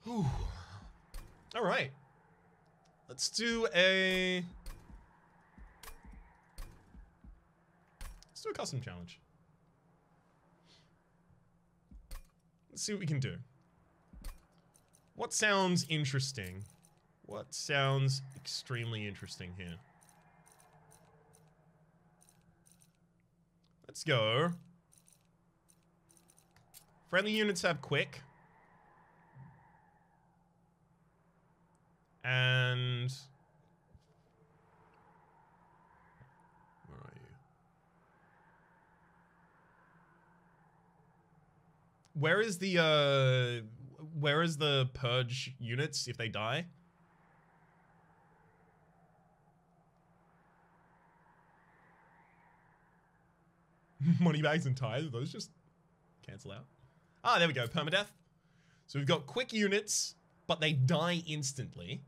Whew. All right. Let's do a custom challenge. Let's see what we can do. What sounds interesting? What sounds extremely interesting here? Let's go. Friendly units have quick. And where are you? Where is the purge units if they die? Moneybags and tithe, those just cancel out. Ah, there we go, permadeath. So we've got quick units, but they die instantly.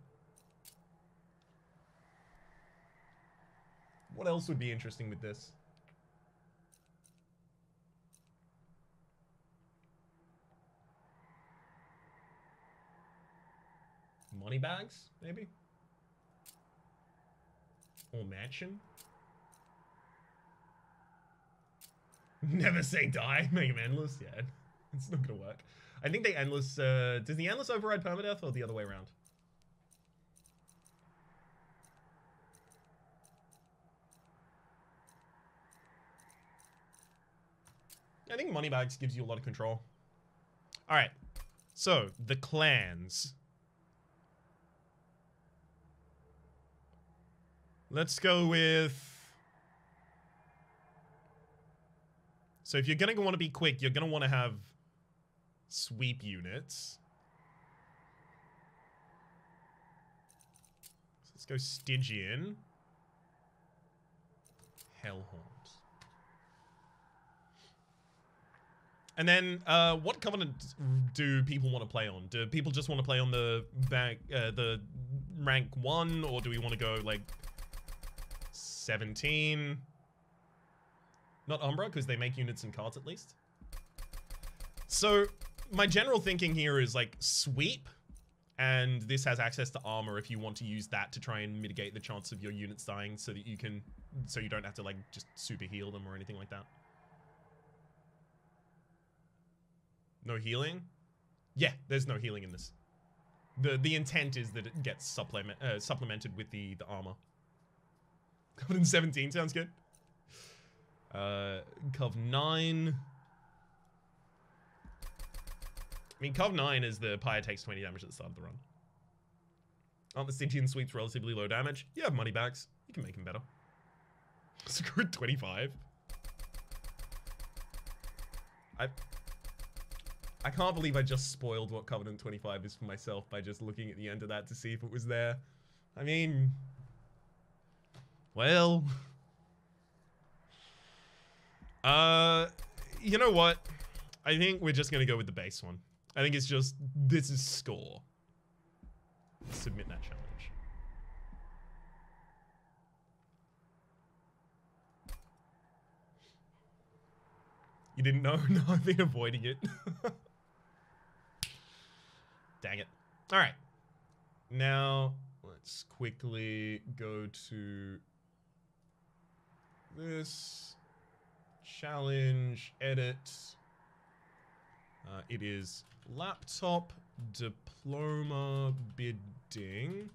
What else would be interesting with this? Moneybags, maybe? Or mansion? Never say die, make them endless? Yeah, it's not gonna work. I think they endless, does the endless override permadeath or the other way around? I think Moneybags gives you a lot of control. Alright, so, the clans. Let's go with... So if you're gonna want to be quick, you're gonna want to have sweep units. So let's go Stygian. Hellhorns. And then, what covenant do people want to play on? Do people just want to play on the rank 1, or do we want to go like 17? Not Umbra, because they make units and cards at least. So, my general thinking here is like sweep, and this has access to armor if you want to use that to try and mitigate the chance of your units dying so that you can, so you don't have to like just super heal them or anything like that. No healing? Yeah, there's no healing in this. The intent is that it gets supplemented with the armor. Covenant 17 sounds good. Cov 9. I mean, Cov 9 is the Pyre takes 20 damage at the start of the run. Aren't the Stygian sweeps relatively low damage? You have Moneybags. You can make them better. Screw 25. I can't believe I just spoiled what Covenant 25 is for myself by just looking at the end of that to see if it was there. I mean... Well... you know what? I think we're just gonna go with the base one. I think it's just, this is score. Submit that challenge. You didn't know? No, I've been avoiding it. Dang it. Alright. Now, let's quickly go to this. Challenge, edit. It is laptop diploma bidding.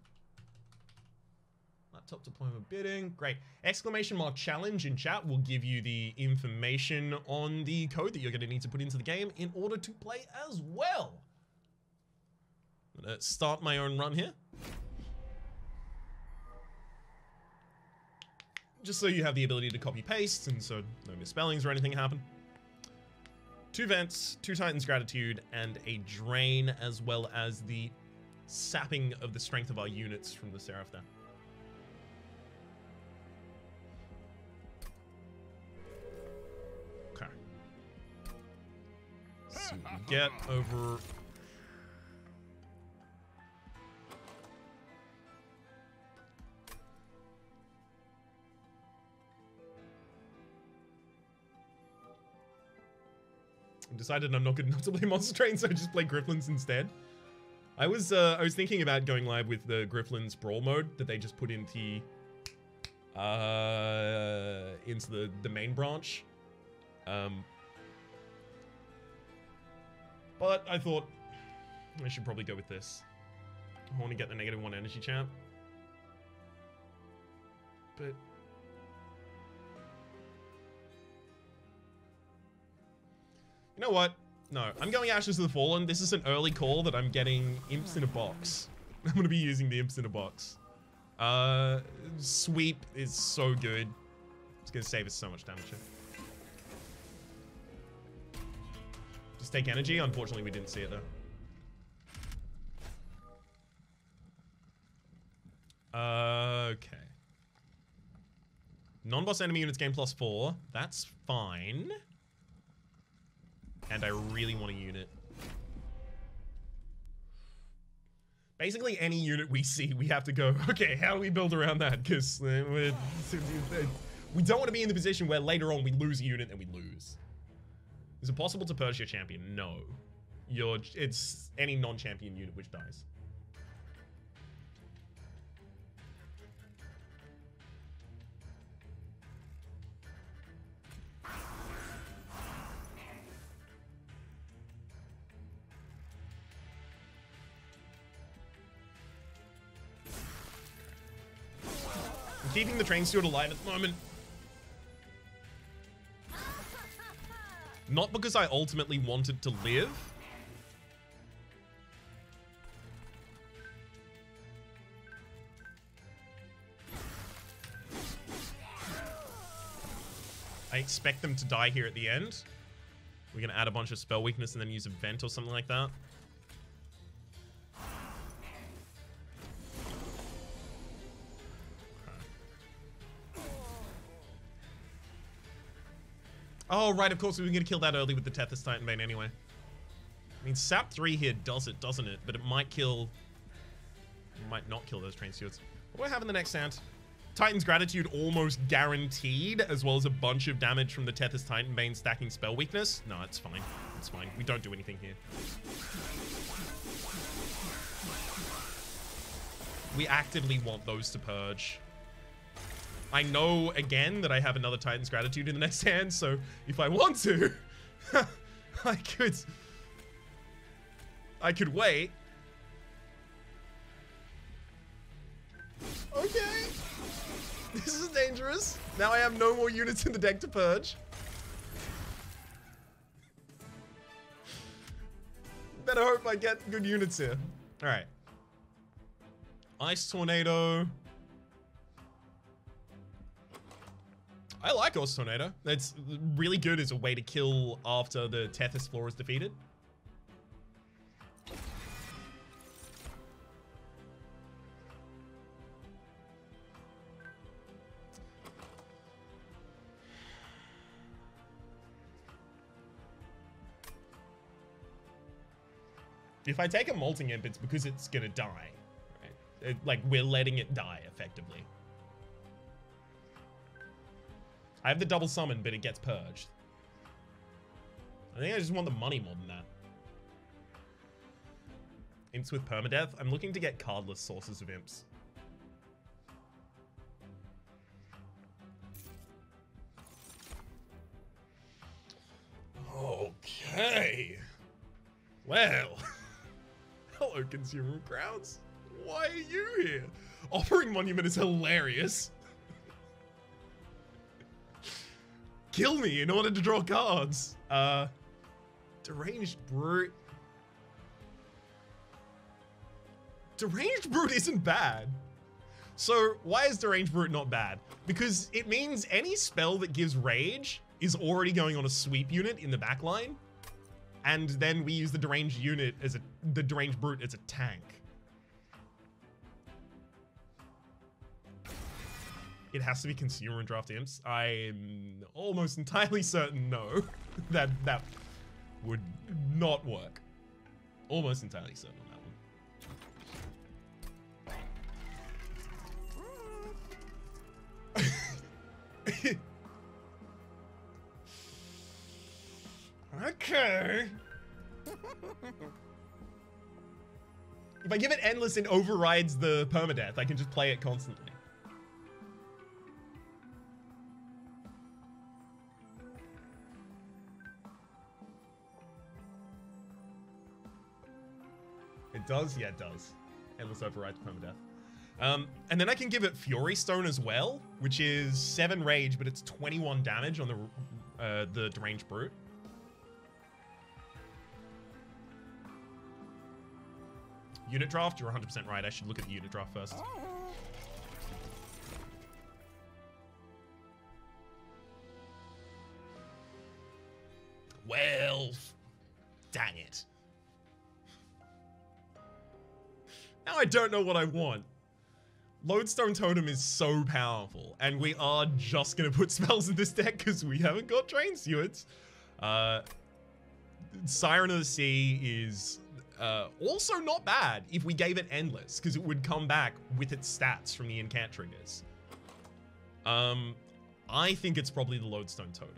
Laptop diploma bidding. Great. Exclamation mark challenge in chat will give you the information on the code that you're going to need to put into the game in order to play as well. I'm going to start my own run here. Just so you have the ability to copy paste and so no misspellings or anything happen. 2 vents, 2 Titan's Gratitude, and a drain, as well as the sapping of the strength of our units from the Seraph there. Okay. Let's see what we get over... I decided I'm not good enough to play Monster Train, so I just play Grifflins instead. I was thinking about going live with the Grifflin's Brawl mode that they just put into the main branch. But I thought I should probably go with this. I want to get the -1 energy champ. But you know what? No, I'm going Ashes of the Fallen. This is an early call that I'm getting imps in a box. I'm going to be using the imps in a box. Sweep is so good. It's going to save us so much damage here. Just take energy. Unfortunately, we didn't see it though. Okay. Non-boss enemy units gain +4. That's fine. And I really want a unit. Basically, any unit we see, we have to go, okay, how do we build around that? Because we don't want to be in the position where later on we lose a unit and we lose. Is it possible to purge your champion? No. It's any non-champion unit which dies. I'm keeping the train steward alive at the moment. Not because I ultimately wanted to live. I expect them to die here at the end. We're going to add a bunch of spell weakness and then use a vent or something like that. Oh, right, of course, we were going to kill that early with the Tethys Titanbane anyway. I mean, Sap 3 here does it, doesn't it? But it might kill... might not kill those train stewards. What do I have in the next hand? Titan's Gratitude almost guaranteed, as well as a bunch of damage from the Tethys Titanbane stacking spell weakness. No, it's fine. It's fine. We don't do anything here. We actively want those to purge. I know, again, that I have another Titan's Gratitude in the next hand, so if I want to, I could wait. Okay. This is dangerous. Now I have no more units in the deck to purge. Better hope I get good units here. All right. Ice Tornado. I like Ice Tornado. That's really good as a way to kill after the Tethys floor is defeated. If I take a Molting Imp, it's because it's gonna die. Right? Like, we're letting it die, effectively. I have the double summon, but it gets purged. I think I just want the money more than that. Imps with permadeath? I'm looking to get cardless sources of imps. Okay. Well. Hello, Consumer Crowds. Why are you here? Offering Monument is hilarious. Kill me in order to draw cards. Deranged Brute. Deranged Brute isn't bad. So why is Deranged Brute not bad? Because it means any spell that gives rage is already going on a sweep unit in the backline. And then we use the deranged unit as the Deranged Brute as a tank. It has to be consumer and draft imps. I'm almost entirely certain no, that would not work. Almost entirely certain on that one. Okay. If I give it endless, it overrides the permadeath. I can just play it constantly. It does? Yeah, it does. Endless overrides permadeath. And then I can give it Fury Stone as well, which is 7 rage, but it's 21 damage on the Deranged Brute. Unit draft, you're 100% right. I should look at the unit draft first. Well, dang it. Now I don't know what I want. Lodestone Totem is so powerful, and we are just gonna put spells in this deck because we haven't got Train Stewards. Siren of the Sea is also not bad if we gave it Endless, because it would come back with its stats from the incant triggers. I think it's probably the Lodestone Totem.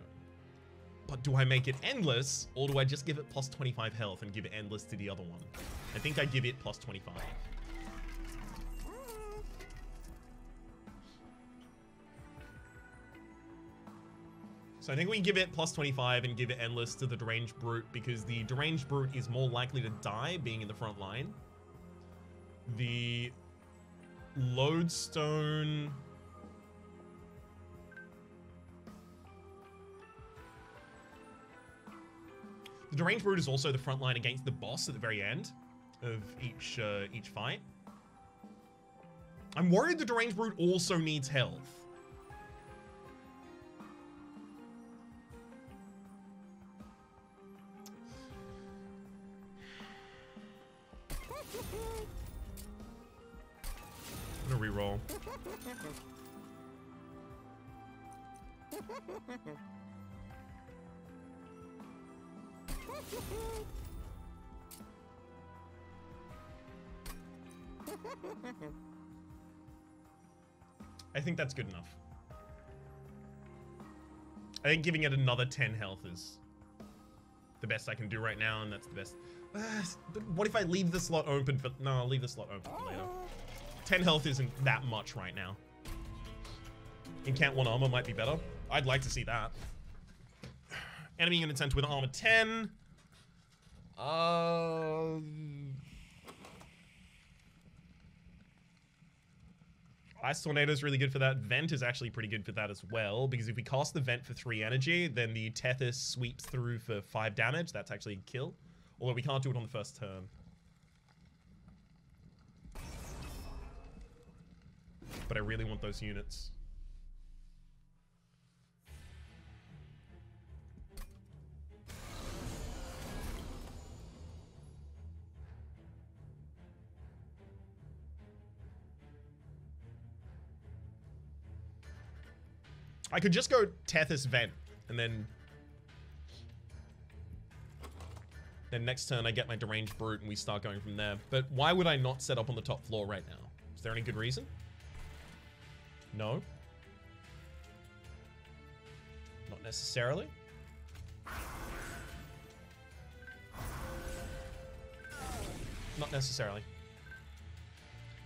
But do I make it Endless, or do I just give it plus 25 health and give it Endless to the other one? I think I give it plus 25. So I think we give it plus 25 and give it Endless to the Deranged Brute, because the Deranged Brute is more likely to die being in the front line. The Lodestone... The Deranged Brute is also the front line against the boss at the very end of each fight. I'm worried the Deranged Brute also needs health. I'm gonna reroll. I think that's good enough. I think giving it another 10 health is the best I can do right now, and that's the best. But what if I leave the slot open for... No, I'll leave the slot open for later. 10 health isn't that much right now. Incant 1 armor might be better. I'd like to see that. Enemy unit sent with armor 10. Ice Tornado is really good for that. Vent is actually pretty good for that as well, because if we cast the Vent for 3 energy, then the Tethys sweeps through for 5 damage. That's actually a kill. Although we can't do it on the first turn. But I really want those units. I could just go Tethys Vent, and then next turn I get my Deranged Brute and we start going from there. But why would I not set up on the top floor right now? Is there any good reason? No. Not necessarily. Not necessarily.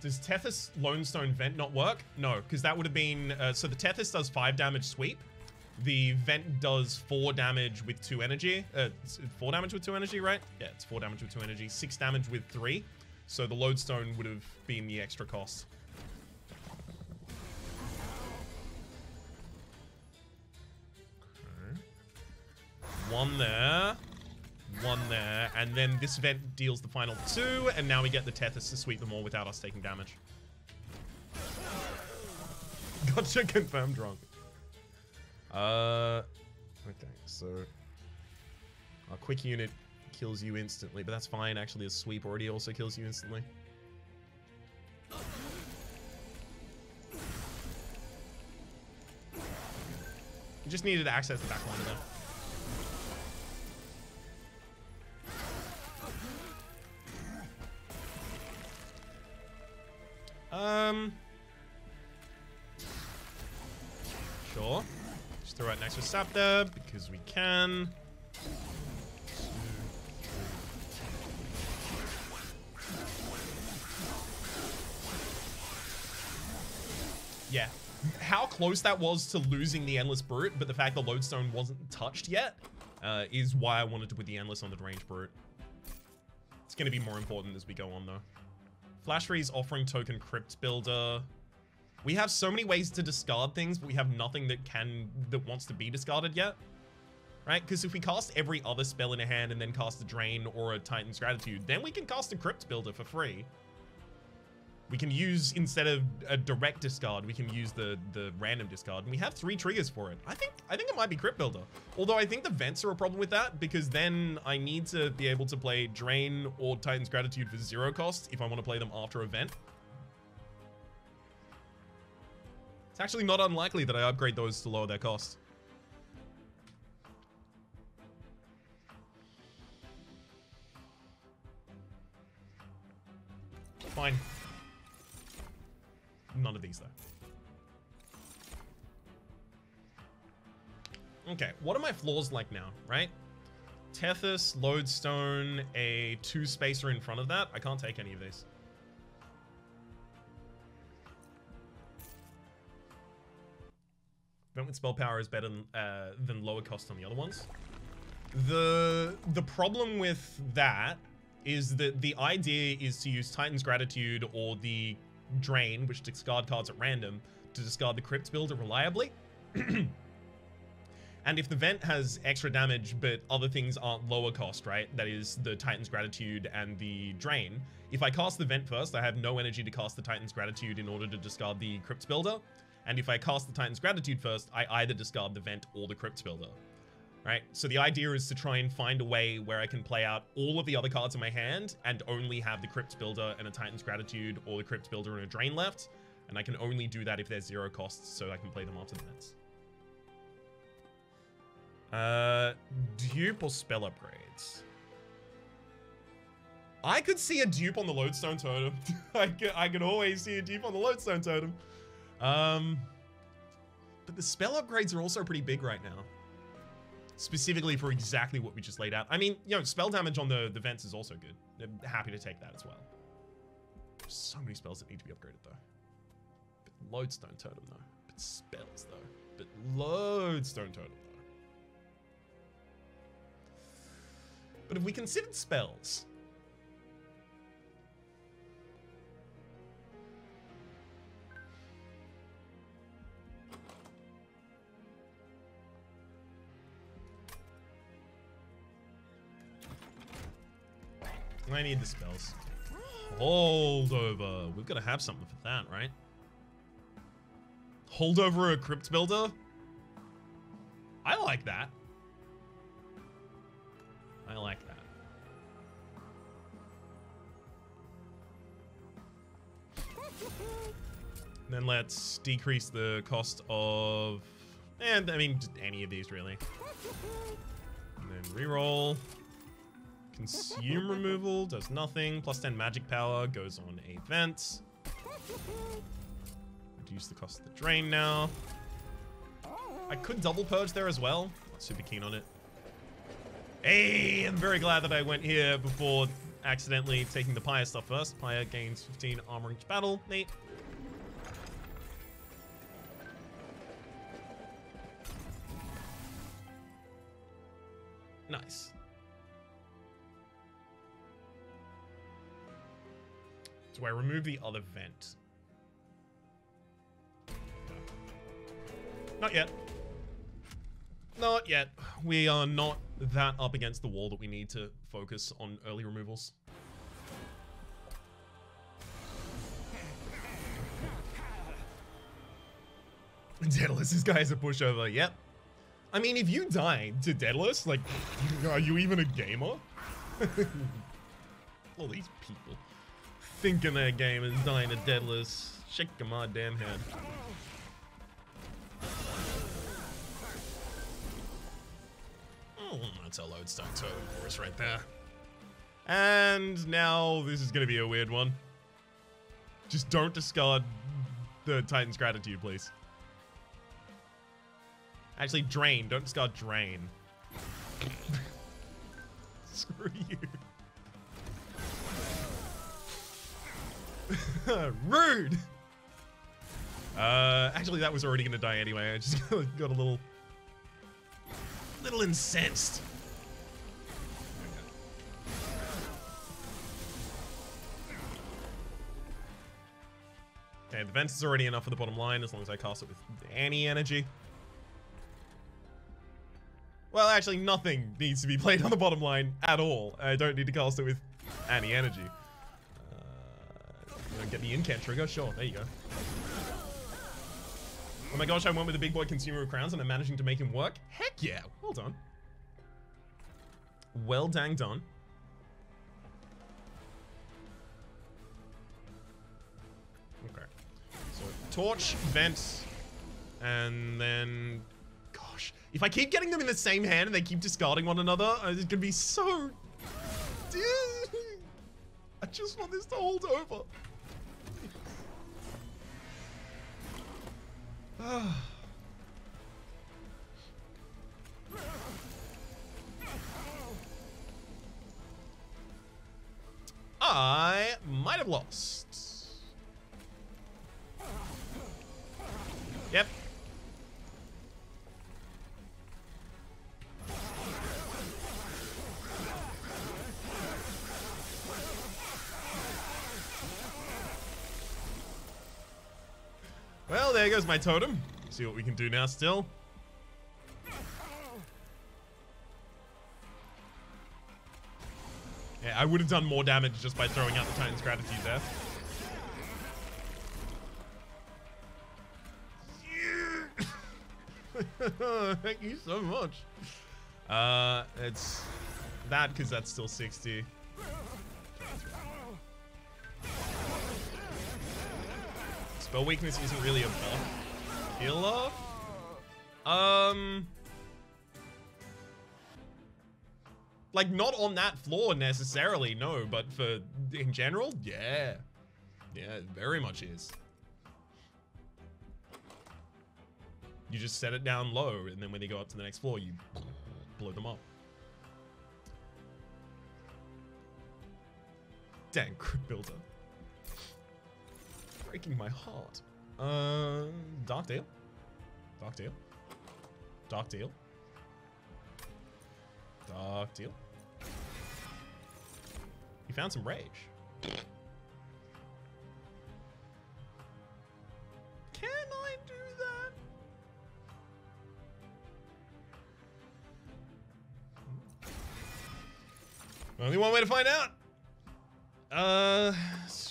Does Tethys Lonestone Vent not work? No, because that would have been... so the Tethys does 5 damage sweep. The Vent does 4 damage with 2 energy. 4 damage with 2 energy, right? Yeah, it's 4 damage with 2 energy. 6 damage with 3. So the Lodestone would have been the extra cost. Okay. 1 there. 1 there, and then this Vent deals the final 2, and now we get the Tethys to sweep them all without us taking damage. Gotcha, confirmed drunk. Okay, so our quick unit kills you instantly, but that's fine. Actually, a sweep already also kills you instantly. You just needed to access the back line there. Sure. Just throw it next to Sap there, because we can. Yeah. How close that was to losing the Endless Brute, but the fact the Lodestone wasn't touched yet is why I wanted to put the Endless on the Range Brute. It's going to be more important as we go on, though. Flash Freeze, Offering Token, Crypt Builder. We have so many ways to discard things, but we have nothing that wants to be discarded yet. Right? Because if we cast every other spell in a hand and then cast a Drain or a Titan's Gratitude, then we can cast a Crypt Builder for free. We can use, instead of a direct discard, we can use the random discard. And we have 3 triggers for it. I think it might be Crypt Builder. Although I think the vents are a problem with that, because then I need to be able to play Drain or Titan's Gratitude for 0 cost if I want to play them after a vent. It's actually not unlikely that I upgrade those to lower their cost. Fine. None of these, though. Okay, what are my flaws like now, right? Tethys, Lodestone, a 2-spacer in front of that. I can't take any of these. Vent with spell power is better than lower cost on the other ones. The problem with that is that the idea is to use Titan's Gratitude or the Drain, which discard cards at random, to discard the Crypt Builder reliably. And if the vent has extra damage, but other things aren't lower cost, right? That is the Titan's Gratitude and the Drain. If I cast the vent first, I have no energy to cast the Titan's Gratitude in order to discard the Crypt Builder. And if I cast the Titan's Gratitude first, I either discard the vent or the Crypt Builder. Right? So the idea is to try and find a way where I can play out all of the other cards in my hand and only have the Crypt Builder and a Titan's Gratitude, or the Crypt Builder and a Drain left. And I can only do that if there's 0 costs, so I can play them after the vents. Dupe or spell upgrades? I could see a dupe on the Lodestone Totem. I could always see a dupe on the Lodestone Totem. But the spell upgrades are also pretty big right now. Specifically for exactly what we just laid out. I mean, you know, spell damage on the vents is also good. I'm happy to take that as well. There's so many spells that need to be upgraded, though. But Lodestone Totem, though. But spells, though. But Lodestone Totem, though. But if we considered spells... I need the spells. Holdover. We've got to have something for that, right? Holdover a Crypt Builder? I like that. I like that. Then let's decrease the cost of... And, I mean, just any of these, really. And then reroll. Consume removal does nothing. Plus 10 magic power goes on a vent. Reduce the cost of the drain now. I could double purge there as well. Not super keen on it. Hey, I'm very glad that I went here before accidentally taking the Pyre stuff first. Pyre gains 15 armor each battle. Neat. Nice. So I remove the other vent. Not yet. Not yet. We are not that up against the wall that we need to focus on early removals. Daedalus, this guy is a pushover. Yep. I mean, if you die to Daedalus, like, are you even a gamer? All these people thinking their game is dying to Daedalus. Shake my damn head. Oh, that's a Lodestone Totem for us right there. And now this is going to be a weird one. Just don't discard the Titan's Gratitude, please. Actually, Drain. Don't discard Drain. Screw you. Rude! Actually, that was already gonna die anyway. I just got a little incensed. Okay, the vents is already enough for the bottom line as long as I cast it with any energy. Well, actually, nothing needs to be played on the bottom line at all. I don't need to cast it with any energy. You know, get the incant trigger? Sure, there you go. Oh my gosh, I went with the big boy consumer of crowns and I'm managing to make him work? Heck yeah, well done. Well dang done. Okay. So, torch, vent, and then... Gosh, if I keep getting them in the same hand and they keep discarding one another, it's gonna be so... I just want this to hold over. I might have lost. Yep. Well, there goes my totem. See what we can do now still. Yeah, I would have done more damage just by throwing out the Titan's Gratitude there. Thank you so much. It's that because that's still 60. Spell weakness isn't really a buff killer. Like not on that floor necessarily, no, but for in general, yeah. Yeah, it very much is. You just set it down low, and then when they go up to the next floor, you blow them up. Dang, crit builder. Breaking my heart. Dark Deal. Dark Deal. Dark Deal. Dark Deal. You found some rage. Can I do that? Only one way to find out.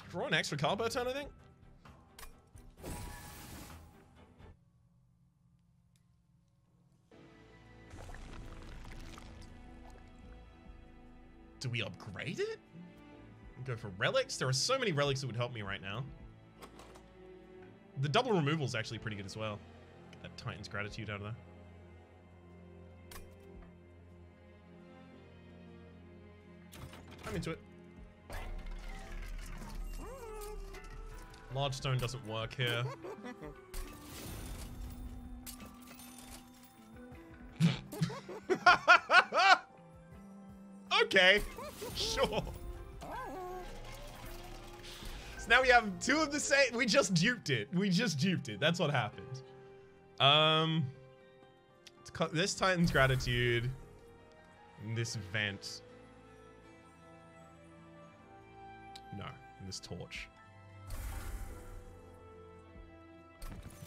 Draw an extra card per turn, I think. Do we upgrade it? Go for relics? There are so many relics that would help me right now. The double removal is actually pretty good as well. Get that Titan's Gratitude out of there. I'm into it. Large stone doesn't work here. Okay, sure. So now we have two of the same. We just duped it. We just duped it. That's what happened. This Titan's Gratitude. And this vent. No, and this torch.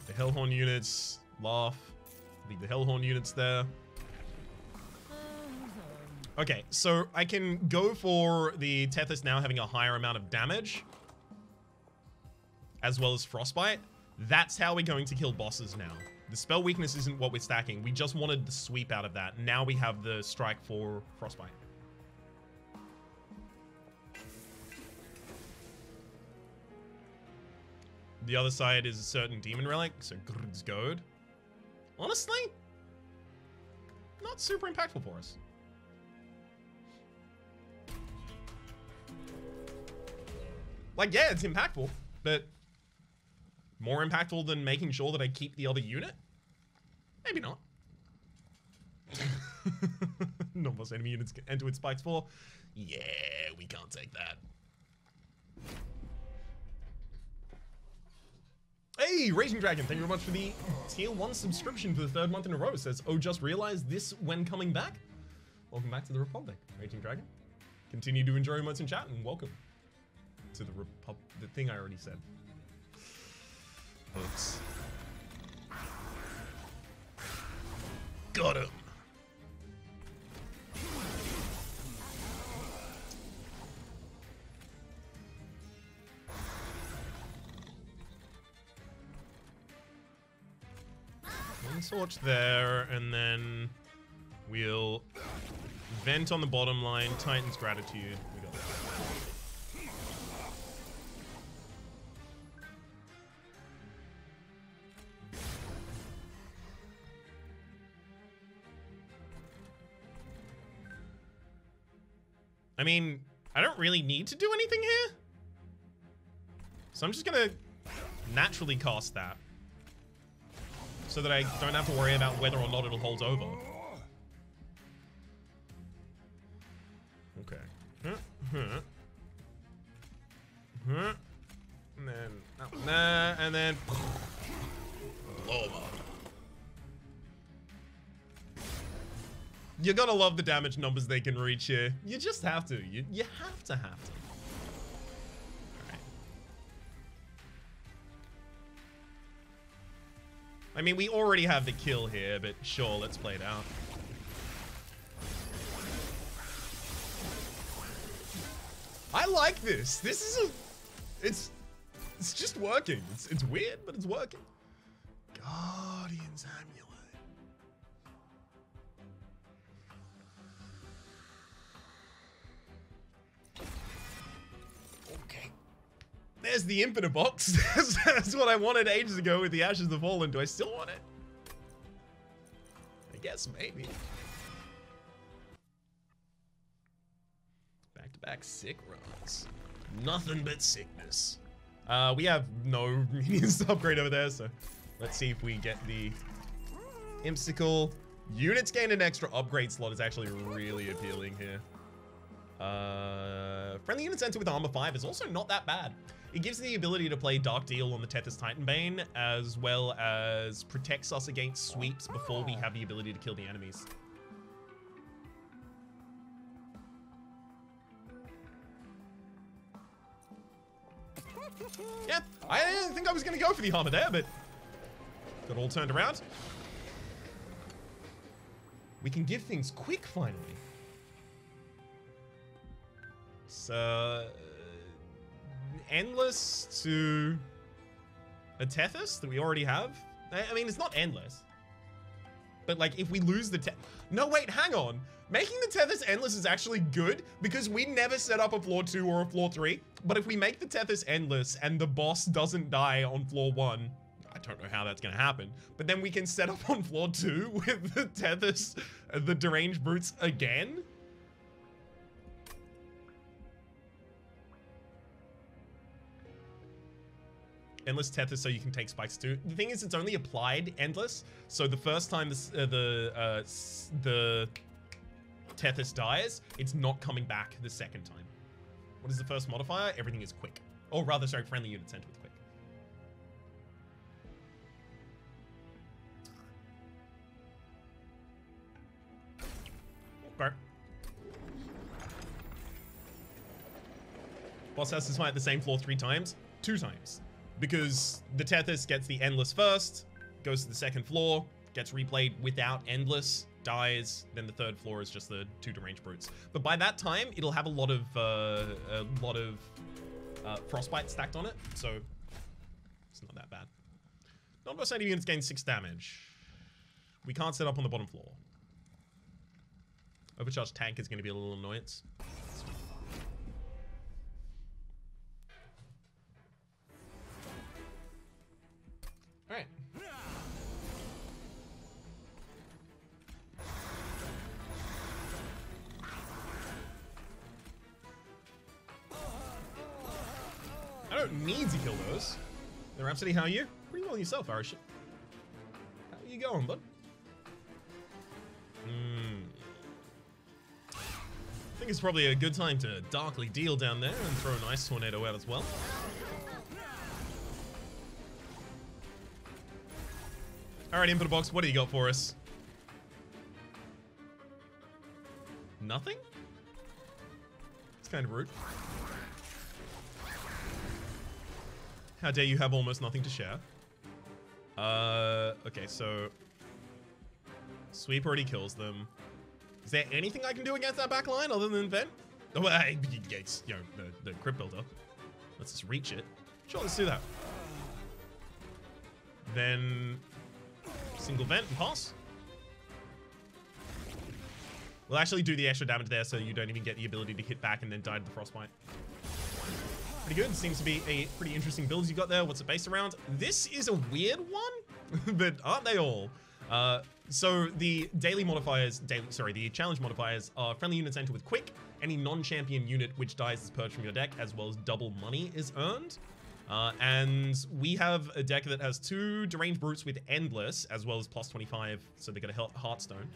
The Hellhorn units. Laugh. Leave the Hellhorn units there. Okay, so I can go for the Tethys now having a higher amount of damage, as well as Frostbite. That's how we're going to kill bosses now. The spell weakness isn't what we're stacking. We just wanted the sweep out of that. Now we have the strike for Frostbite. The other side is a certain demon relic, so Grud's Goad. Honestly, not super impactful for us. Like, yeah, it's impactful, but more impactful than making sure that I keep the other unit? Maybe not. Non-boss enemy units can enter with spikes 4. Yeah, we can't take that. Hey, Hey, Raging Dragon, thank you very much for the tier 1 subscription for the 3rd month in a row. It says, oh, just realized this when coming back. Welcome back to the Republic, Raging Dragon. Continue to enjoy emotes in chat and welcome to the thing I already said. Oops. Got him. One torch there, and then we'll vent on the bottom line. Titan's Gratitude. We got that. I mean, I don't really need to do anything here. So I'm just gonna naturally cast that, so that I don't have to worry about whether or not it'll hold over. Okay. And then that one there, and then over. You gotta love the damage numbers they can reach here. You just have to. You have to. Alright. I mean, we already have the kill here, but sure, let's play it out. I like this. This is it's just working. It's weird, but it's working. Guardian's Amulet. Okay. There's the Infinite Box. That's what I wanted ages ago with the Ashes of the Fallen. Do I still want it? I guess maybe. Back-to-back sick runs. Nothing but sickness. We have no minions to upgrade over there, so let's see if we get the Imsicle. Units gain an extra upgrade slot is actually really appealing here. Friendly units enter with armor 5 is also not that bad. It gives the ability to play Dark Deal on the Tethys Titanbane, as well as protects us against sweeps before we have the ability to kill the enemies. Yeah, I didn't think I was going to go for the armor there, but got all turned around. We can give things quick, finally. So, endless to a Tethys that we already have. I mean, it's not endless. But, like, if we lose the no, wait, hang on. Making the Tethys endless is actually good because we never set up a floor 2 or a floor 3. But if we make the Tethys endless and the boss doesn't die on floor 1, I don't know how that's going to happen. But then we can set up on floor 2 with the Tethys, the deranged brutes again. Endless Tethys so you can take spikes too. The thing is, it's only applied endless. So the first time the Tethys dies, it's not coming back the second time. What is the first modifier? Everything is quick. Or rather, sorry, friendly units enter with quick. Okay. Boss has to smite the same floor 3 times? 2 times. Because the Tethys gets the endless first, goes to the second floor, gets replayed without endless, dies, then the third floor is just the 2 deranged brutes. But by that time, it'll have a lot of frostbite stacked on it, so it's not that bad. Non-boss native units gain 6 damage. We can't set up on the bottom floor. Overcharged tank is going to be a little annoyance. Alright. I don't need to kill those. The Rhapsody, how are you? Pretty well yourself, Irish. How are you going, bud? I think it's probably a good time to darkly deal down there and throw an ice tornado out as well. All right, input box, what do you got for us? Nothing? It's kind of rude. How dare you have almost nothing to share? Okay, so sweep already kills them. Is there anything I can do against that back line other than vent? Oh, well, it's, you know, the crypt builder. Let's just reach it. Sure, let's do that. Then single vent and pass. We'll actually do the extra damage there so you don't even get the ability to hit back and then die to the frostbite. Pretty good. Seems to be a pretty interesting build you got there. What's it based around? This is a weird one, but aren't they all? So the daily modifiers, the challenge modifiers are friendly units enter with quick. Any non-champion unit which dies is purged from your deck, as well as double money is earned. And we have a deck that has 2 deranged brutes with endless, as well as plus 25, so they got a heartstone.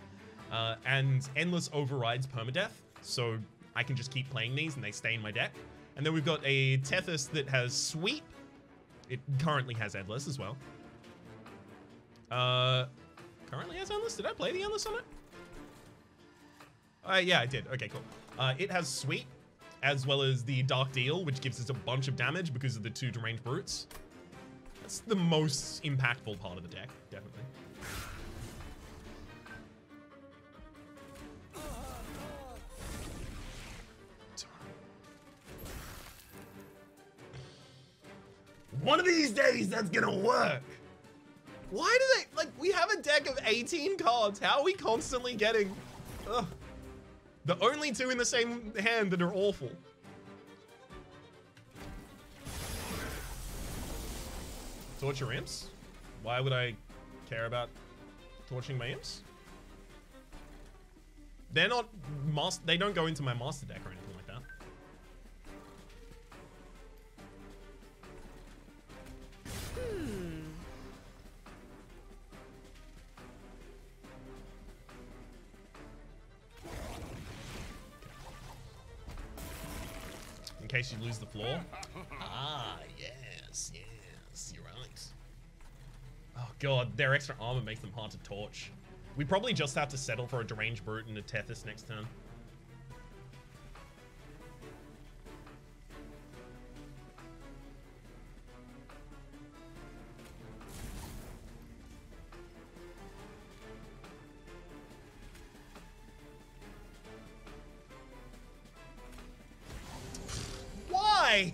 And endless overrides permadeath, so I can just keep playing these and they stay in my deck. And then we've got a Tethys that has sweep. It currently has endless as well. Currently has endless? Did I play the endless on it? Yeah, I did. Okay, cool. It has sweep, as well as the dark deal, which gives us a bunch of damage because of the 2 deranged brutes. That's the most impactful part of the deck, definitely. One of these days, that's gonna work. Why do they, like, we have a deck of 18 cards. How are we constantly getting, ugh, the only 2 in the same hand that are awful? Torture imps? Why would I care about torching my imps? They're not, they don't go into my master deck or anything like that. In case you lose the floor. Ah, yes, you're right. Oh god, their extra armor makes them hard to torch. We probably just have to settle for a deranged brute and a Tethys next turn. Why?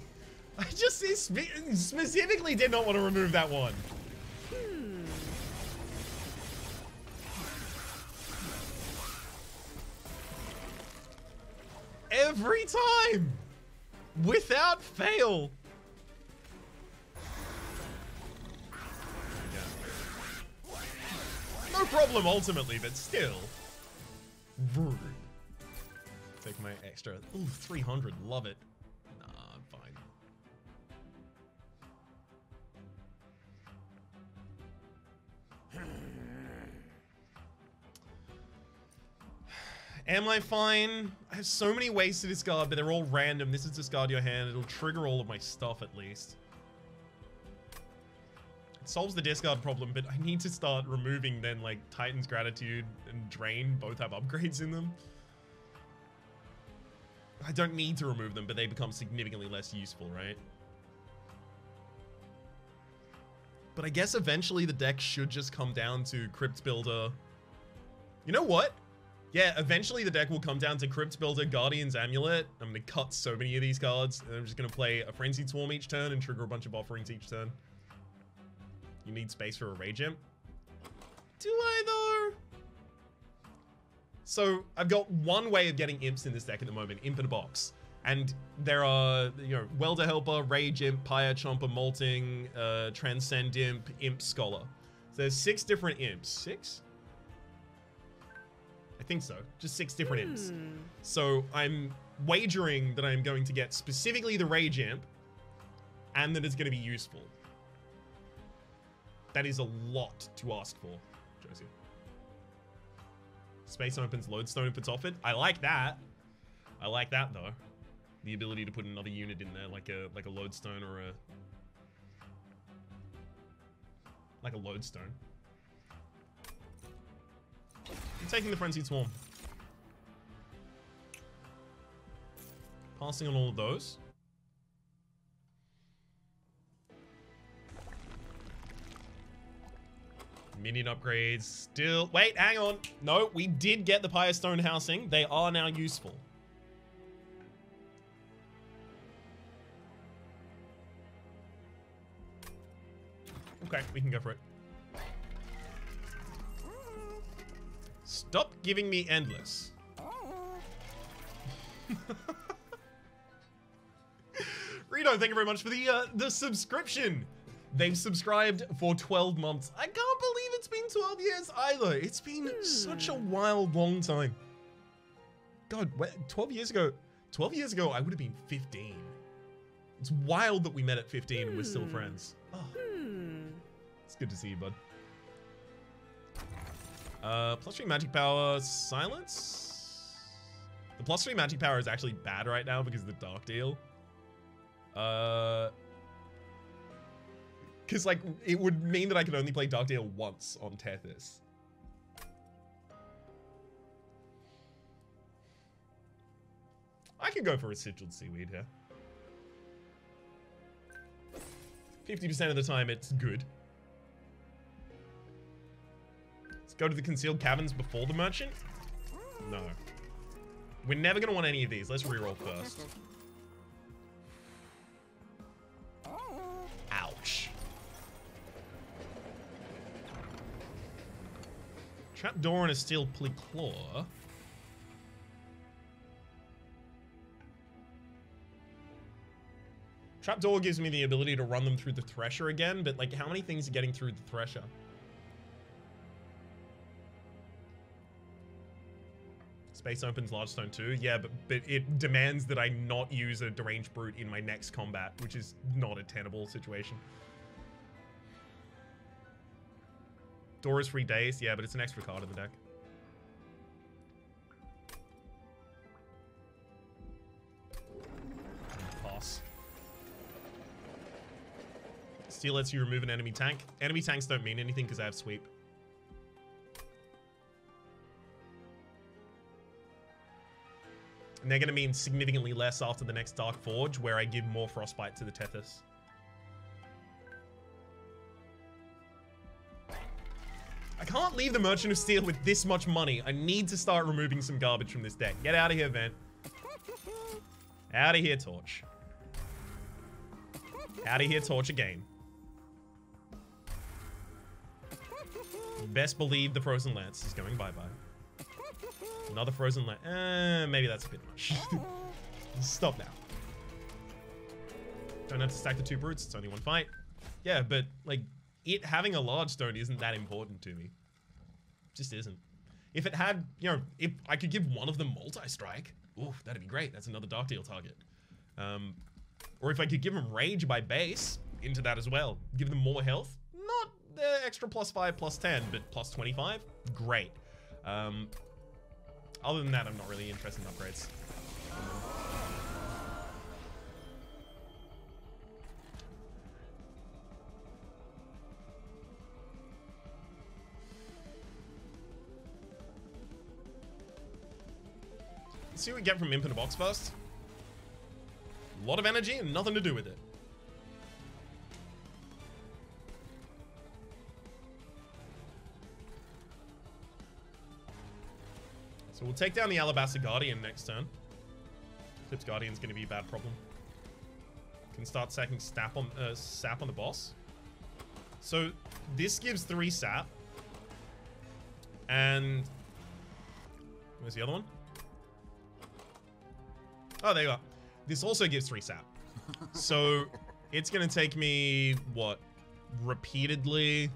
I just specifically did not want to remove that one. Every time! Without fail! Yeah. No problem ultimately, but still. Rude. Take my extra. Ooh, 300. Love it. Nah, I'm fine. Am I fine? I have so many ways to discard, but they're all random. This is discard your hand. It'll trigger all of my stuff at least. It solves the discard problem, but I need to start removing then, like, Titan's Gratitude and Drain both have upgrades in them. I don't need to remove them, but they become significantly less useful, right? But I guess eventually the deck should just come down to Crypt Builder. You know what? Yeah, eventually the deck will come down to Crypt Builder, Guardian's Amulet. I'm gonna cut so many of these cards, and I'm just gonna play a Frenzied Swarm each turn and trigger a bunch of offerings each turn. You need space for a Rage Imp? Do I though? So I've got one way of getting imps in this deck at the moment, Imp in a box. And there are, you know, Welder Helper, Rage Imp, Pyre Chomper, Molting, Transcend Imp, Imp Scholar. So there's 6 different imps. 6? I think so. Just 6 different imps. So I'm wagering that I'm going to get specifically the Rage Imp and that it's going to be useful. That is a lot to ask for, Josie. Space opens, Lodestone if it's offered. I like that. I like that though. The ability to put another unit in there, like a Lodestone or a Lodestone. I'm taking the Frenzied Swarm. Passing on all of those. Minion upgrades still. Wait, hang on. No, we did get the Pyre Stone housing. They are now useful. Okay, we can go for it. Stop giving me endless. Rito, thank you very much for the subscription. They've subscribed for 12 months. I can't believe it's been 12 years either. It's been such a wild, long time. God, 12 years ago, I would have been 15. It's wild that we met at 15 and we're still friends. Oh. It's good to see you, bud. +3 magic power, silence. The +3 magic power is actually bad right now because of the dark deal. Because, like, it would mean that I could only play Dark Deal once on Tethys. I could go for a Sigiled Seaweed here. 50% of the time, it's good. Let's go to the Concealed Caverns before the Merchant. No. We're never going to want any of these. Let's reroll first. Ouch. Trapdoor and a Steel Claw. Trapdoor gives me the ability to run them through the Thresher again, but like, how many things are getting through the Thresher? Space opens large stone too. Yeah, but it demands that I not use a deranged brute in my next combat, which is not a tenable situation. Door is free days. Yeah, but it's an extra card in the deck. Pass. Steel lets you remove an enemy tank. Enemy tanks don't mean anything because I have sweep. And they're going to mean significantly less after the next Dark Forge, where I give more Frostbite to the Tethys. I can't leave the Merchant of Steel with this much money. I need to start removing some garbage from this deck. Get out of here, Vent. Out of here, Torch. Out of here, Torch again. Best believe the Frozen Lance is going bye-bye. Another Frozen Lance. Maybe that's a bit much. Stop now. Don't have to stack the 2 brutes. It's only 1 fight. Yeah, but like, it having a large stone isn't that important to me. It just isn't. If it had, you know, if I could give one of them multi-strike, ooh, that'd be great. That's another Dark Deal target. Or if I could give them Rage by base into that as well, give them more health. Not the extra +5, +10, but +25. Great. Other than that, I'm not really interested in upgrades. Let's see what we get from Imp in a box first. A lot of energy and nothing to do with it. So we'll take down the Alabaster Guardian next turn. Eclipse Guardian's going to be a bad problem. Can start sacking sap on the boss. So this gives 3 sap. And where's the other one? Oh, there you go. This also gives 3 sap. So it's going to take me, what, repeatedly?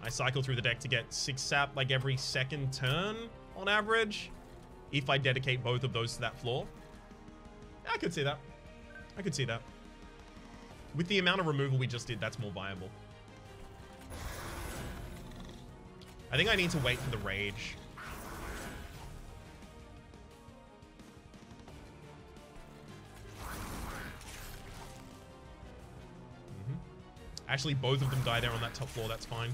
I cycle through the deck to get 6 sap like every second turn on average. If I dedicate both of those to that floor. I could see that. I could see that. With the amount of removal we just did, that's more viable. I think I need to wait for the Rage. Actually, both of them die there on that top floor. That's fine.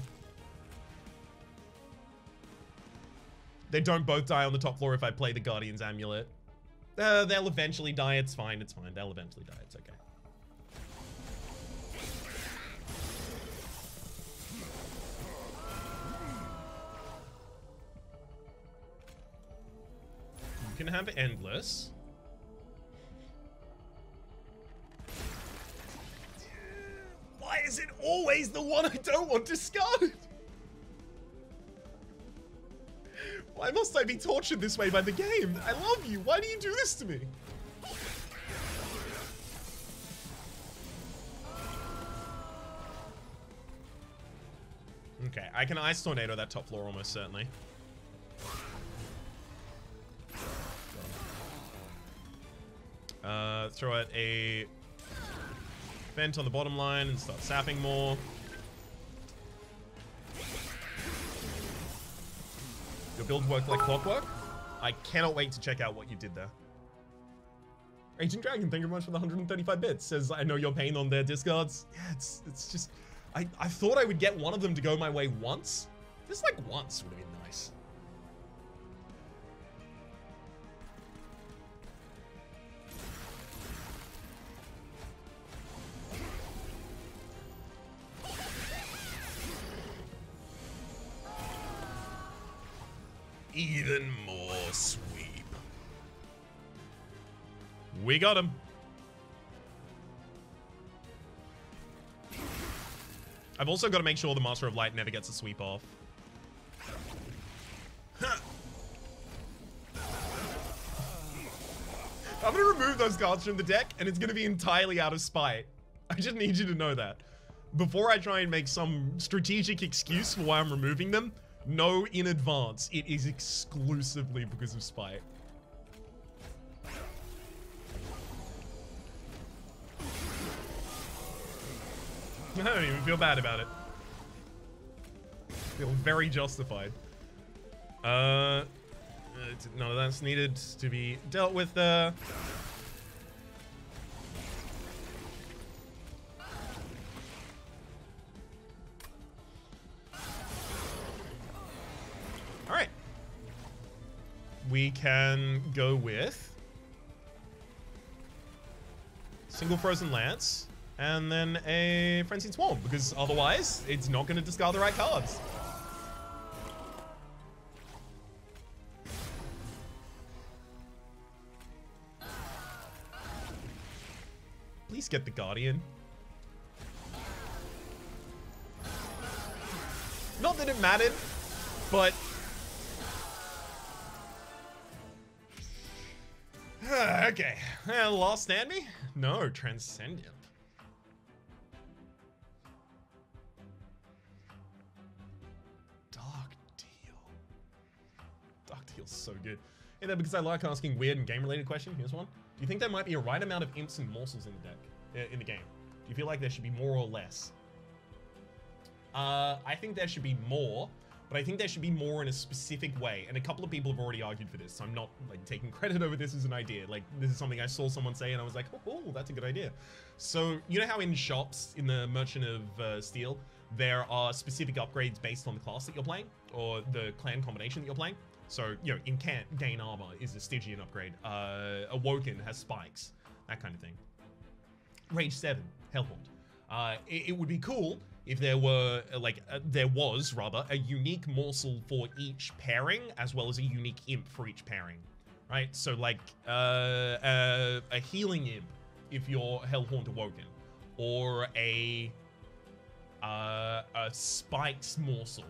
They don't both die on the top floor if I play the Guardian's Amulet. They'll eventually die. It's fine. It's fine. They'll eventually die. It's okay. You can have Endless. Why is it always the one I don't want discarded? Why must I be tortured this way by the game? I love you. Why do you do this to me? Okay, I can Ice Tornado that top floor almost certainly. Throw out a vent on the bottom line and start sapping more. Your build worked like clockwork. I cannot wait to check out what you did there. Ancient Dragon, thank you very much for the 135 bits. Says, I know your pain on their discards. Yeah, it's just... I thought I would get one of them to go my way once. Just like once would have been nice. Even more sweep. We got him. I've also got to make sure the Master of Light never gets a sweep off. I'm going to remove those cards from the deck, and it's going to be entirely out of spite. I just need you to know that. Before I try and make some strategic excuse for why I'm removing them, know in advance, it is exclusively because of spite. I don't even feel bad about it. I feel very justified. None of that's needed to be dealt with there. Alright. We can go with single Frozen Lance and then a Frenzied Swarm, because otherwise it's not going to discard the right cards. Please get the Guardian. Not that it mattered, but... okay. Lost Stand Me? No, Transcendent. Dark Deal's so good. Hey there, because I like asking weird and game-related questions. Here's one. Do you think there might be a right amount of imps and morsels in the deck, in the game? Do you feel like there should be more or less? I think there should be more, but I think there should be more in a specific way. And a couple of people have already argued for this, so I'm not like taking credit over this as an idea. Like, this is something I saw someone say and I was like, oh, that's a good idea. So, you know how in shops, in the Merchant of Steel, there are specific upgrades based on the class that you're playing, or the clan combination that you're playing? So, you know, Incant, gain armor is a Stygian upgrade. Awoken has spikes, that kind of thing. Rage 7, Hellhaunt. It would be cool if there were, there was a unique morsel for each pairing, as well as a unique imp for each pairing, right? So, like, a healing imp if you're Hellhaunt Awoken, or a spikes morsel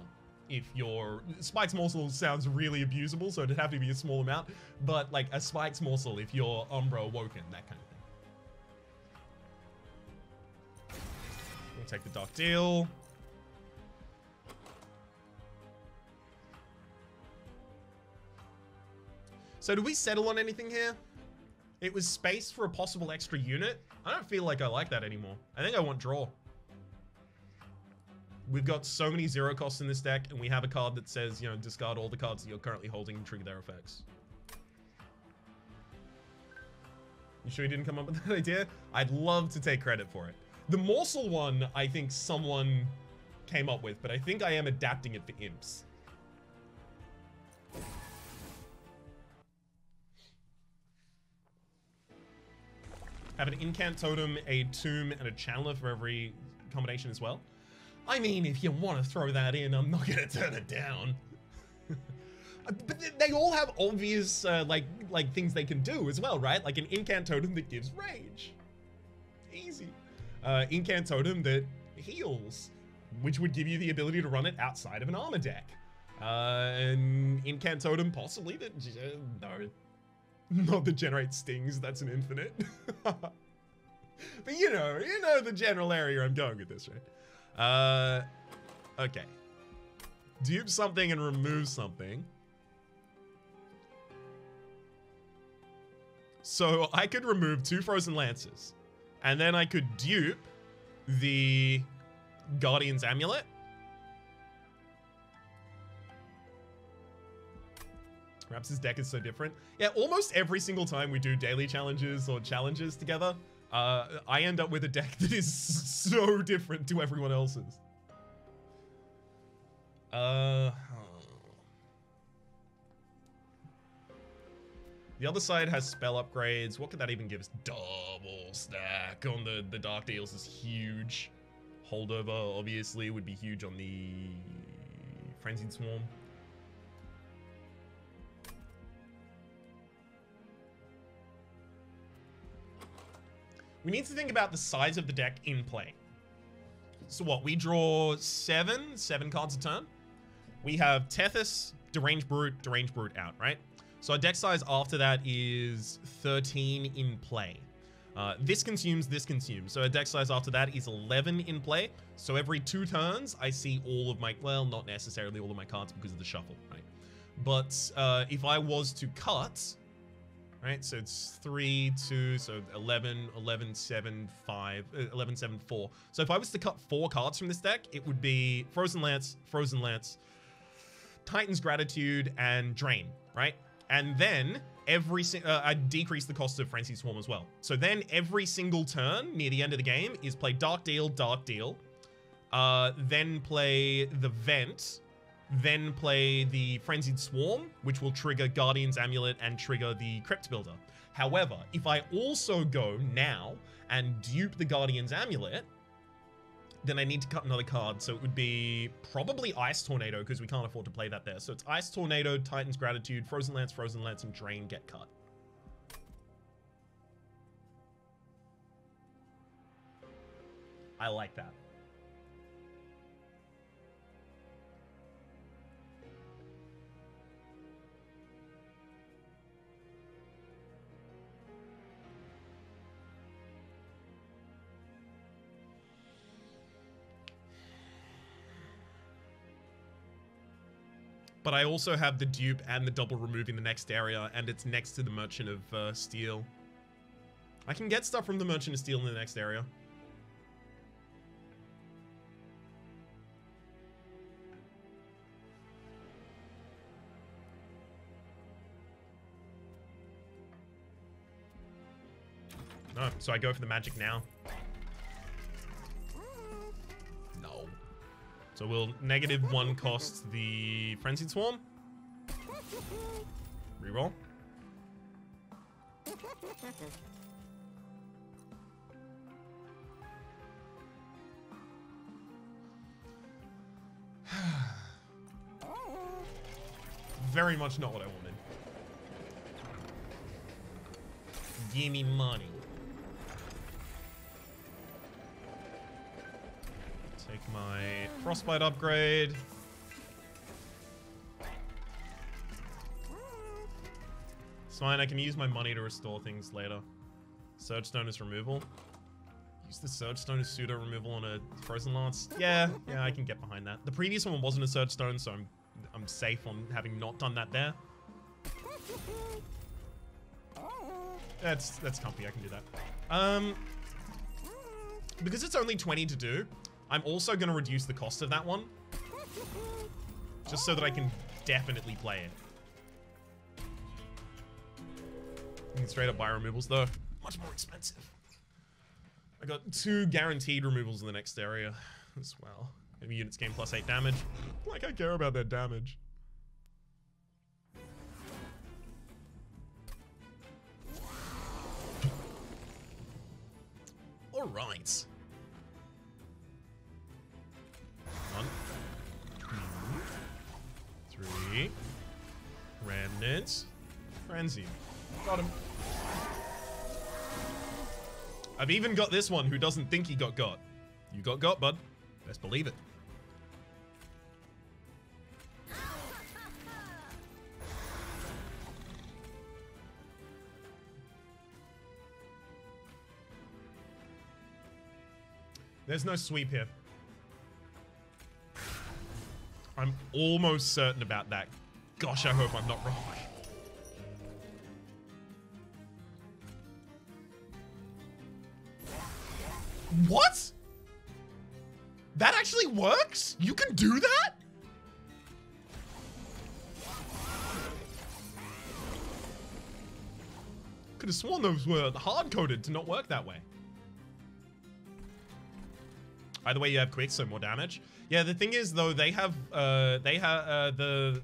if your spikes morsel sounds really abusable, so it'd have to be a small amount, but like a spikes morsel if you're Umbra Awoken, that kind of thing. We'll take the Dark Deal. So do we settle on anything here? It was space for a possible extra unit. I don't feel like I like that anymore. I think I want draw. We've got so many zero costs in this deck, and we have a card that says, you know, discard all the cards that you're currently holding and trigger their effects. You sure you didn't come up with that idea? I'd love to take credit for it. The morsel one, I think someone came up with, but I think I am adapting it for imps. Have an incant totem, a tomb, and a channeler for every combination as well. I mean, if you want to throw that in, I'm not going to turn it down. But they all have obvious, like things they can do as well, right? Like an incant totem that gives rage. Easy. Incant totem that heals, which would give you the ability to run it outside of an armor deck. An incant totem possibly that, no. Not that generates stings, that's an infinite. But you know the general area I'm going with this, right? Okay. Dupe something and remove something. So I could remove 2 Frozen Lances, and then I could dupe the Guardian's Amulet. Rhapsody's deck is so different. Yeah, almost every single time we do daily challenges or challenges together, I end up with a deck that is so different to everyone else's. The other side has spell upgrades. What could that even give us? Double stack on the Dark Deals is huge. Holdover, obviously, would be huge on the Frenzied Swarm. We need to think about the size of the deck in play. So what, we draw 7 cards a turn. We have Tethys, Deranged Brute out, right? So our deck size after that is 13 in play. This consumes. So our deck size after that is 11 in play. So every 2 turns, I see all of my, well, not necessarily all of my cards because of the shuffle, right? But if I was to cut, right, so it's 3, 2, so 11, 11, 7, 5, 11, 7, 4. So if I was to cut 4 cards from this deck, it would be Frozen Lance, Titan's Gratitude, and Drain, right? And then I decrease the cost of Frenzied Swarm as well. So then every single turn near the end of the game is play Dark Deal, then play the Vent, then play the Frenzied Swarm, which will trigger Guardian's Amulet and trigger the Crypt Builder. However, if I also go now and dupe the Guardian's Amulet, then I need to cut another card. So it would be probably Ice Tornado, because we can't afford to play that there. So it's Ice Tornado, Titan's Gratitude, Frozen Lance, and Drain get cut. I like that. But I also have the dupe and the double remove in the next area, and it's next to the Merchant of Steel. I can get stuff from the Merchant of Steel in the next area. No, so I go for the magic now. So we'll -1 cost the Frenzied Swarm. Reroll. Very much not what I wanted. Give me money. Take my Frostbite upgrade. It's fine, I can use my money to restore things later. Surge Stone is removal. Use the Surge Stone as pseudo removal on a Frozen Lance. Yeah, I can get behind that. The previous one wasn't a Surge Stone, so I'm safe on having not done that there. That's comfy, I can do that. Because it's only 20 to do, I'm also going to reduce the cost of that one. Just so that I can definitely play it. You can straight up buy removals though. Much more expensive. I got 2 guaranteed removals in the next area as well. Maybe units gain +8 damage. Like I care about their damage. All right. 1, 2, 3. Remnant. Frenzy. Got him. I've even got this one who doesn't think he got. You got, bud. Best believe it. There's no sweep here. I'm almost certain about that. Gosh, I hope I'm not wrong. What? That actually works? You can do that? Could have sworn those were hard-coded to not work that way. Either way, you have quick, so more damage. Yeah, the thing is, though, they have it's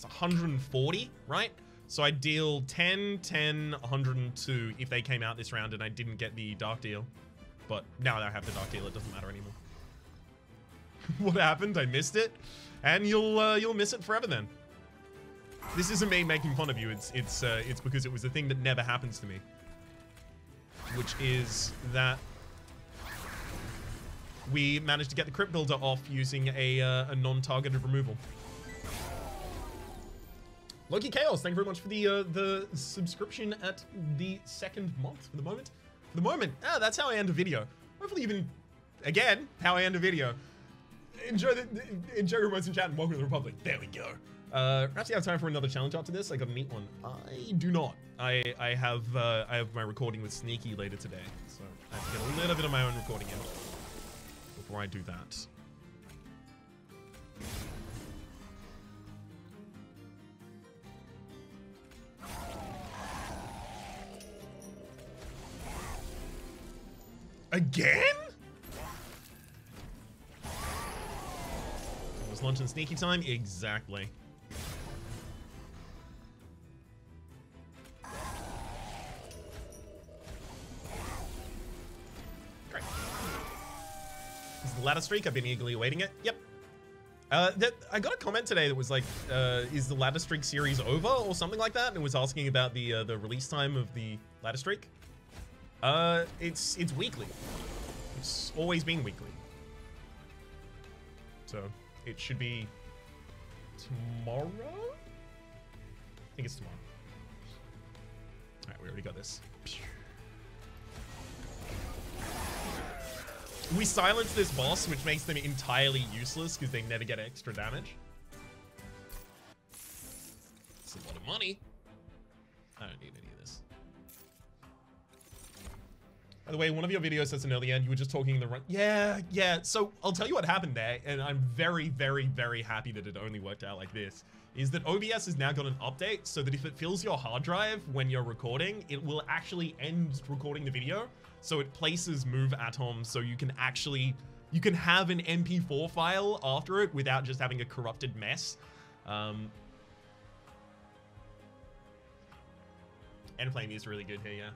140, right? So I deal 10, 10, 102 if they came out this round and I didn't get the Dark Deal. But now that I have the Dark Deal, it doesn't matter anymore. What happened? I missed it. And you'll miss it forever then. This isn't me making fun of you. It's because it was a thing that never happens to me. Which is that we managed to get the Crypt Builder off using a non-targeted removal. Loki Chaos, thank you very much for the subscription at the 2nd month for the moment. For the moment, that's how I end a video. Hopefully even, again, how I end a video. Enjoy remotes in chat and welcome to the Republic. There we go. Rhapsody, I have time for another challenge after this. I got a neat one. I do not. I have my recording with Sneaky later today, so I have to get a little bit of my own recording in before I do that. Again? Was lunch and Sneaky time? Exactly. Great. This is the ladder streak. I've been eagerly awaiting it. Yep. I got a comment today that was like, is the ladder streak series over or something like that? And it was asking about the release time of the ladder streak. It's weekly. It's always been weekly. So it should be tomorrow? I think it's tomorrow. Alright, we already got this. We silence this boss, which makes them entirely useless because they never get extra damage. It's a lot of money. I don't need any of this. By the way, one of your videos says an early end, you were just talking in the run. Yeah. So I'll tell you what happened there, and I'm very, very, very happy that it only worked out like this. Is that OBS has now got an update so that if it fills your hard drive when you're recording, it will actually end recording the video. So it places move atoms so you can have an MP4 file after it without just having a corrupted mess. End flame is really good here,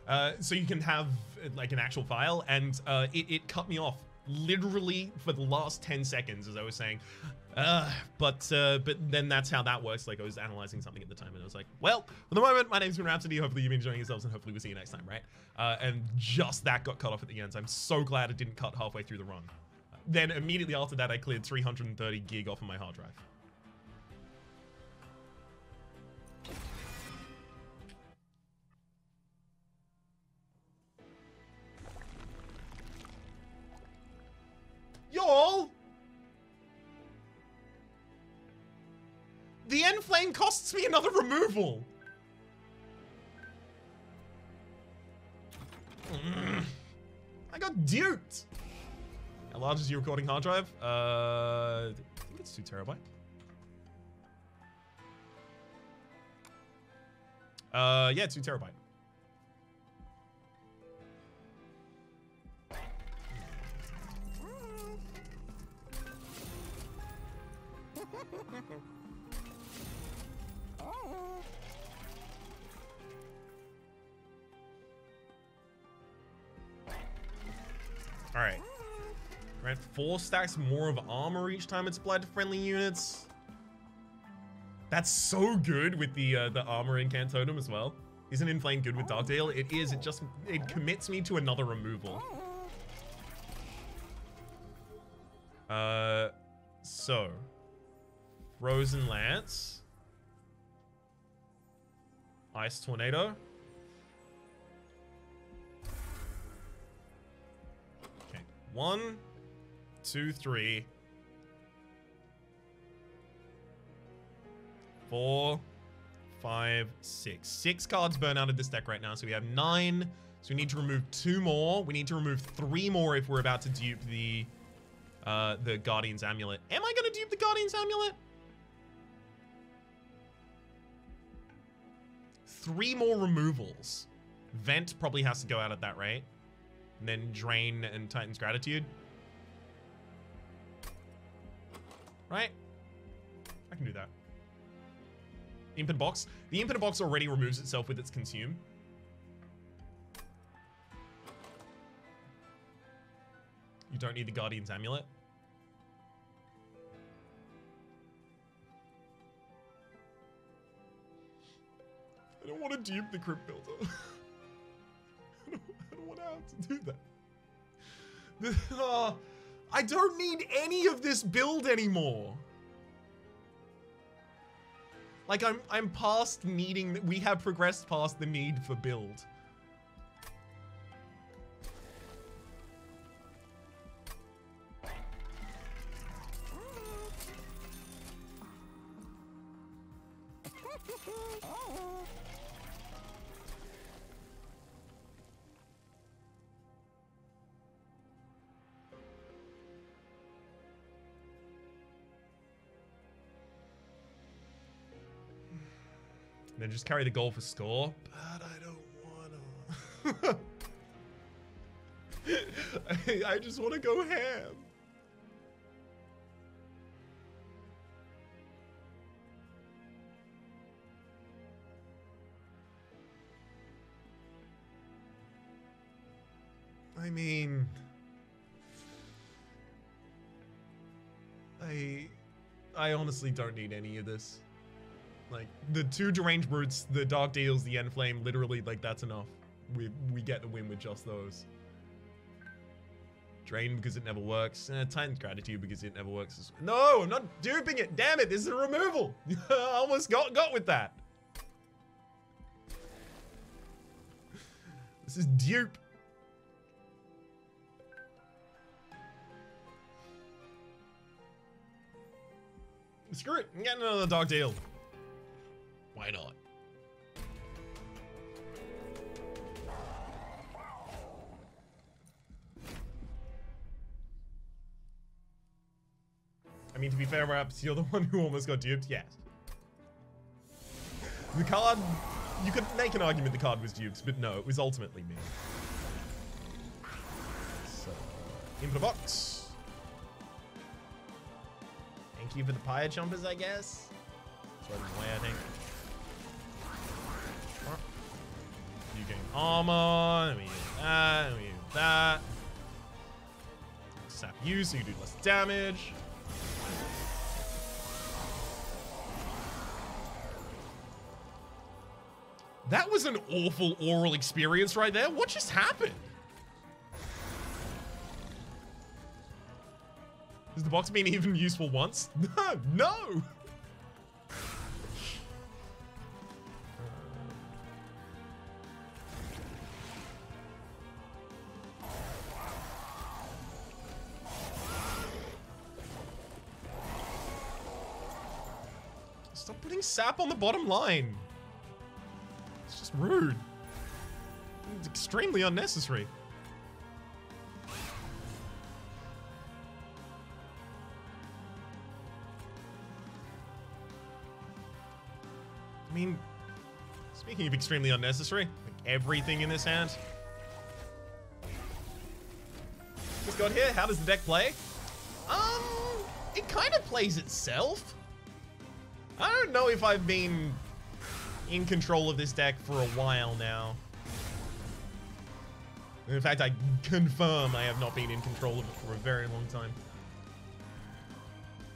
yeah. So you can have like an actual file, and it cut me off literally for the last 10 seconds as I was saying, but then that's how that works. Like I was analyzing something at the time and I was like, well, for the moment, my name's been Rhapsody. Hopefully you've been enjoying yourselves and hopefully we'll see you next time, right? And just that got cut off at the end. So I'm so glad it didn't cut halfway through the run. Then immediately after that, I cleared 330 gig off of my hard drive. Y'all! The end flame costs me another removal! I got duped! How large is your recording hard drive? I think it's 2 terabyte. Yeah, 2 terabyte. All right. Grant 4 stacks more of armor each time it's applied to friendly units. That's so good with the armor incant totem as well. Isn't Inflame good with Darkdale? It is. It commits me to another removal. So Frozen Lance, Ice Tornado. Okay, 1, 2, 3, 4, 5, 6. 6 cards burn out of this deck right now, so we have 9. So we need to remove 2 more. We need to remove 3 more if we're about to dupe the Guardian's Amulet. Am I gonna dupe the Guardian's Amulet? 3 more removals. Vent probably has to go out at that rate. And then Drain and Titan's Gratitude. Right? I can do that. Impotent Box. The Impotent Box already removes itself with its Consume. You don't need the Guardian's Amulet. I don't want to dupe the Crypt Builder. I don't want to have to do that. I don't need any of this build anymore. Like, I'm past needing... We have progressed past the need for build. Then just carry the goal for score. But I don't wanna. I just wanna go ham. I mean, I honestly don't need any of this. Like, the 2 Deranged Brutes, the Dark Deals, the Enflame, literally, like, that's enough. We get the win with just those. Drain because it never works. Titan's Gratitude because it never works. No, I'm not duping it. Damn it, this is a removal. I almost got with that. This is dupe. Screw it. I'm getting another Dark Deal. Why not? I mean, to be fair, Raps, you're the one who almost got duped. Yes. The card, you could make an argument the card was duped, but no, it was ultimately me. So, into the box. Thank you for the Pyre Chompers, I guess. Throw them away, I think. You gain armor, then we use that, then we use that. Sap you so you do less damage. That was an awful oral experience right there. What just happened? Has the box been even useful once? No! Stop putting sap on the bottom line. It's just rude. It's extremely unnecessary. I mean, speaking of extremely unnecessary, like everything in this hand. Just got here. How does the deck play? It kind of plays itself. I don't know if I've been in control of this deck for a while now. In fact, I confirm I have not been in control of it for a very long time.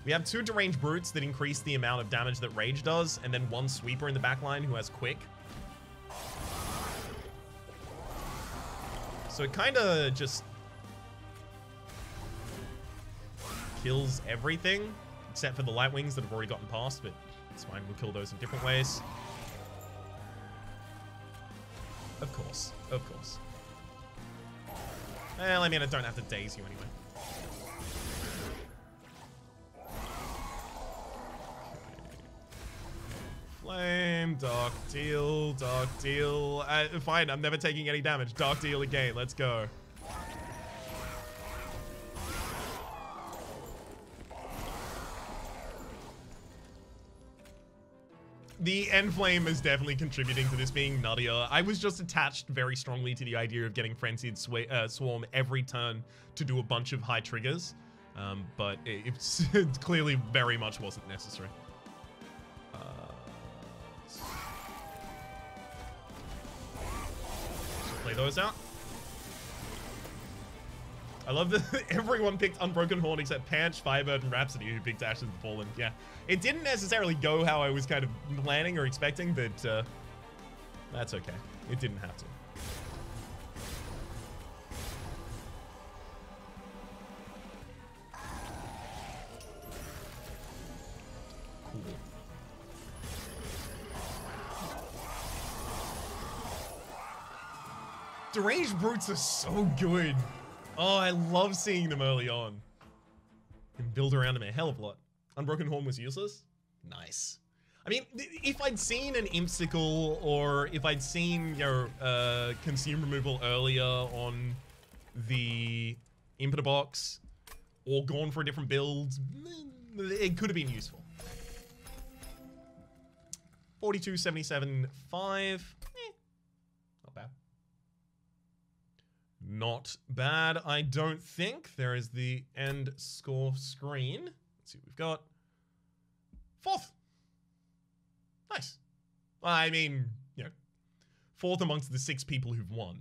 We have 2 deranged brutes that increase the amount of damage that Rage does, and then 1 sweeper in the backline who has quick. So it kind of just kills everything, except for the light wings that have already gotten past, but it's fine, we'll kill those in different ways. Of course, of course. Well, I mean, I don't have to daze you anyway. Flame, Dark Deal, Dark Deal. Fine, I'm never taking any damage. Dark Deal again, let's go. The end flame is definitely contributing to this being nuttier. I was just attached very strongly to the idea of getting Frenzied Swarm every turn to do a bunch of high triggers, but it clearly very much wasn't necessary. Play those out. I love that everyone picked Unbroken Horn except Panch, Firebird, and Rhapsody, who picked Ashes of the Fallen. Yeah, it didn't necessarily go how I was kind of planning or expecting, but that's okay. It didn't have to. Cool. Deranged Brutes are so good. Oh, I love seeing them early on. And build around them a hell of a lot. Unbroken Horn was useless? Nice. I mean, if I'd seen an Impsicle, or if I'd seen, you know, Consume Removal earlier on the Impeter Box, or gone for a different build, it could have been useful. 42, 77, 5. Not bad. Not bad, I don't think. There is the end score screen. Let's see what we've got. 4th. Nice. I mean, you know, 4th amongst the 6 people who've won.